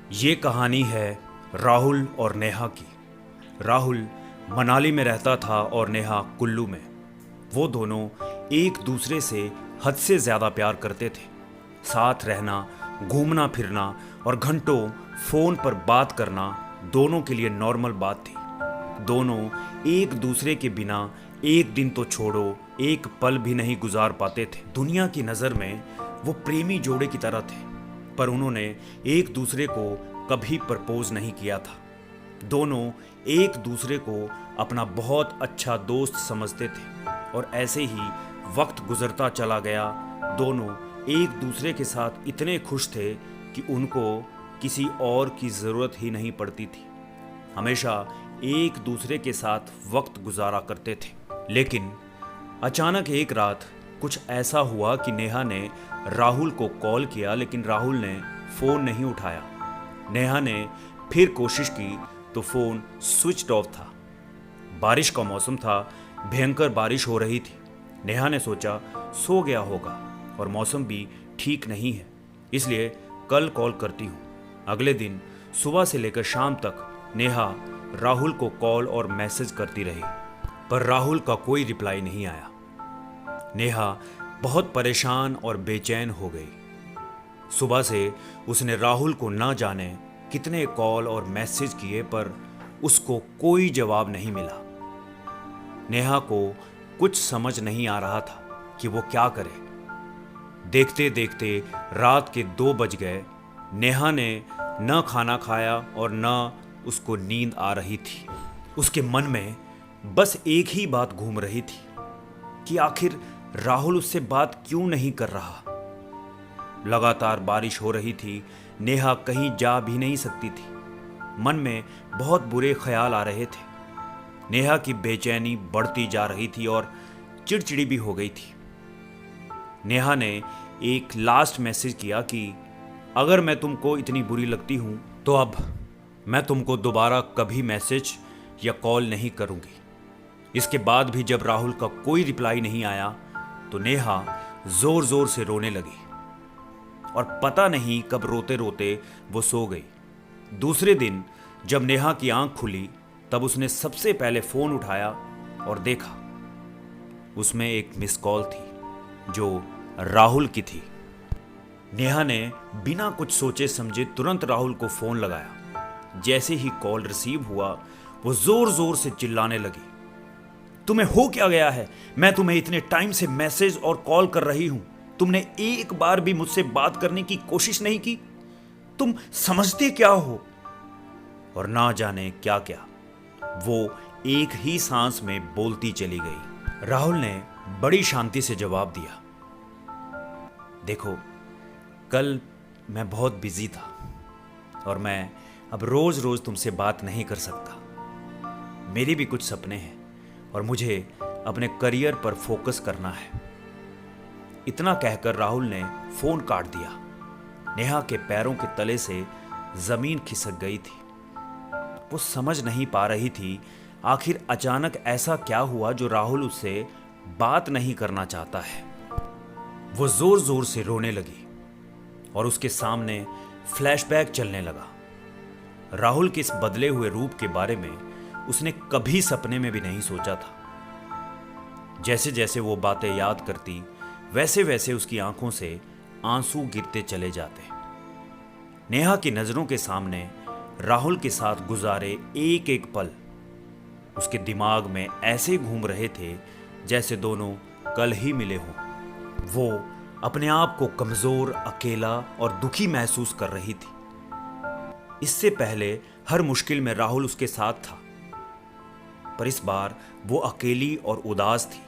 ये कहानी है राहुल और नेहा की। राहुल मनाली में रहता था और नेहा कुल्लू में। वो दोनों एक दूसरे से हद से ज़्यादा प्यार करते थे। साथ रहना, घूमना फिरना और घंटों फ़ोन पर बात करना दोनों के लिए नॉर्मल बात थी। दोनों एक दूसरे के बिना एक दिन तो छोड़ो एक पल भी नहीं गुजार पाते थे। दुनिया की नज़र में वो प्रेमी जोड़े की तरह थे, पर उन्होंने एक दूसरे को कभी प्रपोज नहीं किया था। दोनों एक दूसरे को अपना बहुत अच्छा दोस्त समझते थे और ऐसे ही वक्त गुजरता चला गया। दोनों एक दूसरे के साथ इतने खुश थे कि उनको किसी और की ज़रूरत ही नहीं पड़ती थी। हमेशा एक दूसरे के साथ वक्त गुजारा करते थे। लेकिन अचानक एक रात कुछ ऐसा हुआ कि नेहा ने राहुल को कॉल किया, लेकिन राहुल ने फ़ोन नहीं उठाया। नेहा ने फिर कोशिश की तो फ़ोन स्विच ऑफ था। बारिश का मौसम था, भयंकर बारिश हो रही थी। नेहा ने सोचा सो गया होगा और मौसम भी ठीक नहीं है, इसलिए कल कॉल करती हूँ। अगले दिन सुबह से लेकर शाम तक नेहा राहुल को कॉल और मैसेज करती रही, पर राहुल का कोई रिप्लाई नहीं आया। नेहा बहुत परेशान और बेचैन हो गई। सुबह से उसने राहुल को ना जाने कितने कॉल और मैसेज किए, पर उसको कोई जवाब नहीं मिला। नेहा को कुछ समझ नहीं आ रहा था कि वो क्या करे। देखते देखते रात के 2 बज गए। नेहा ने न खाना खाया और न उसको नींद आ रही थी। उसके मन में बस एक ही बात घूम रही थी कि आखिर राहुल उससे बात क्यों नहीं कर रहा। लगातार बारिश हो रही थी, नेहा कहीं जा भी नहीं सकती थी। मन में बहुत बुरे ख्याल आ रहे थे। नेहा की बेचैनी बढ़ती जा रही थी और चिड़चिड़ी भी हो गई थी। नेहा ने एक लास्ट मैसेज किया कि अगर मैं तुमको इतनी बुरी लगती हूं तो अब मैं तुमको दोबारा कभी मैसेज या कॉल नहीं करूंगी। इसके बाद भी जब राहुल का कोई रिप्लाई नहीं आया तो नेहा जोर जोर से रोने लगी और पता नहीं कब रोते रोते वो सो गई। दूसरे दिन जब नेहा की आंख खुली तब उसने सबसे पहले फोन उठाया और देखा उसमें एक मिस कॉल थी जो राहुल की थी। नेहा ने बिना कुछ सोचे समझे तुरंत राहुल को फोन लगाया। जैसे ही कॉल रिसीव हुआ वो जोर जोर से चिल्लाने लगी, तुम्हें हो क्या गया है? मैं तुम्हें इतने टाइम से मैसेज और कॉल कर रही हूं, तुमने एक बार भी मुझसे बात करने की कोशिश नहीं की। तुम समझते क्या हो? और ना जाने क्या क्या वो एक ही सांस में बोलती चली गई। राहुल ने बड़ी शांति से जवाब दिया, देखो कल मैं बहुत बिजी था और मैं अब रोज रोज तुमसे बात नहीं कर सकता। मेरे भी कुछ सपने हैं और मुझे अपने करियर पर फोकस करना है। इतना कहकर राहुल ने फोन काट दिया। नेहा के पैरों के तले से जमीन खिसक गई थी। वो समझ नहीं पा रही थी आखिर अचानक ऐसा क्या हुआ जो राहुल उससे बात नहीं करना चाहता है। वो जोर जोर से रोने लगी और उसके सामने फ्लैशबैक चलने लगा। राहुल के इस बदले हुए रूप के बारे में उसने कभी सपने में भी नहीं सोचा था। जैसे जैसे वो बातें याद करती वैसे वैसे उसकी आंखों से आंसू गिरते चले जाते। नेहा की नजरों के सामने राहुल के साथ गुजारे एक एक पल उसके दिमाग में ऐसे घूम रहे थे जैसे दोनों कल ही मिले हों। वो अपने आप को कमजोर, अकेला और दुखी महसूस कर रही थी। इससे पहले हर मुश्किल में राहुल उसके साथ था, पर इस बार वो अकेली और उदास थी।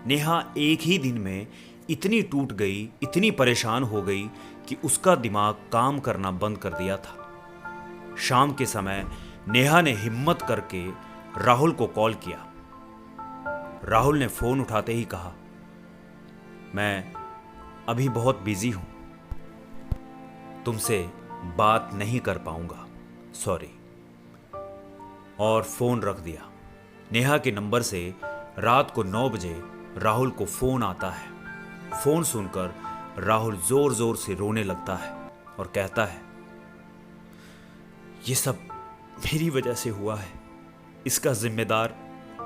नेहा एक ही दिन में इतनी टूट गई, इतनी परेशान हो गई कि उसका दिमाग काम करना बंद कर दिया था। शाम के समय नेहा ने हिम्मत करके राहुल को कॉल किया। राहुल ने फोन उठाते ही कहा, मैं अभी बहुत बिजी हूं, तुमसे बात नहीं कर पाऊंगा, सॉरी, और फोन रख दिया। नेहा के नंबर से रात को 9 बजे राहुल को फोन आता है। फोन सुनकर राहुल जोर जोर से रोने लगता है और कहता है, ये सब मेरी वजह से हुआ है, इसका जिम्मेदार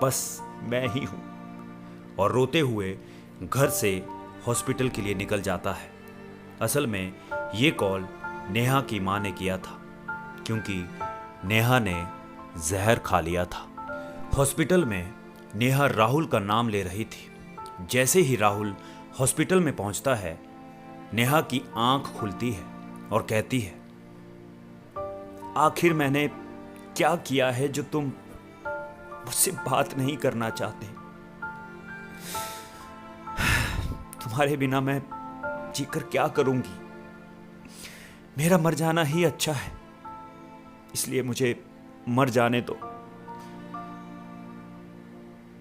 बस मैं ही हूं। और रोते हुए घर से हॉस्पिटल के लिए निकल जाता है। असल में ये कॉल नेहा की मां ने किया था, क्योंकि नेहा ने जहर खा लिया था। हॉस्पिटल में नेहा राहुल का नाम ले रही थी। जैसे ही राहुल हॉस्पिटल में पहुंचता है, नेहा की आंख खुलती है और कहती है, आखिर मैंने क्या किया है जो तुम मुझसे बात नहीं करना चाहते? तुम्हारे बिना मैं जीकर क्या करूंगी? मेरा मर जाना ही अच्छा है, इसलिए मुझे मर जाने दो।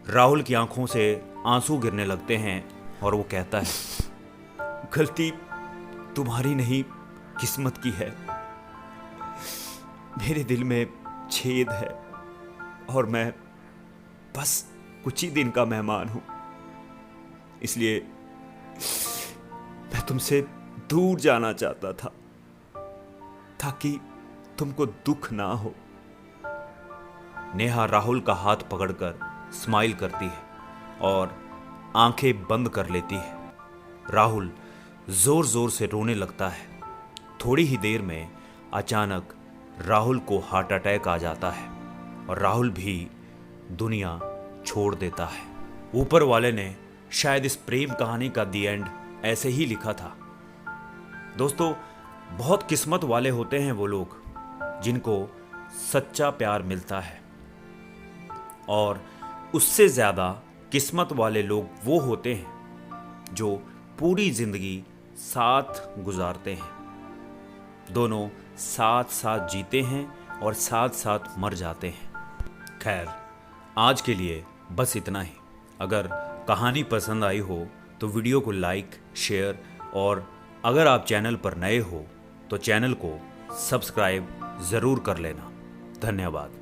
राहुल की आंखों से आंसू गिरने लगते हैं और वो कहता है, गलती तुम्हारी नहीं, किस्मत की है। मेरे दिल में छेद है और मैं बस कुछ ही दिन का मेहमान हूं, इसलिए मैं तुमसे दूर जाना चाहता था ताकि तुमको दुख ना हो। नेहा राहुल का हाथ पकड़कर स्माइल करती है और आंखें बंद कर लेती है। राहुल जोर जोर से रोने लगता है। थोड़ी ही देर में अचानक राहुल को हार्ट अटैक आ जाता है और राहुल भी दुनिया छोड़ देता है। ऊपर वाले ने शायद इस प्रेम कहानी का दी एंड ऐसे ही लिखा था। दोस्तों, बहुत किस्मत वाले होते हैं वो लोग जिनको सच्चा प्यार मिलता है, और उससे ज़्यादा किस्मत वाले लोग वो होते हैं जो पूरी जिंदगी साथ गुजारते हैं। दोनों साथ साथ जीते हैं और साथ साथ मर जाते हैं। खैर, आज के लिए बस इतना ही। अगर कहानी पसंद आई हो तो वीडियो को लाइक, शेयर, और अगर आप चैनल पर नए हो तो चैनल को सब्सक्राइब ज़रूर कर लेना। धन्यवाद।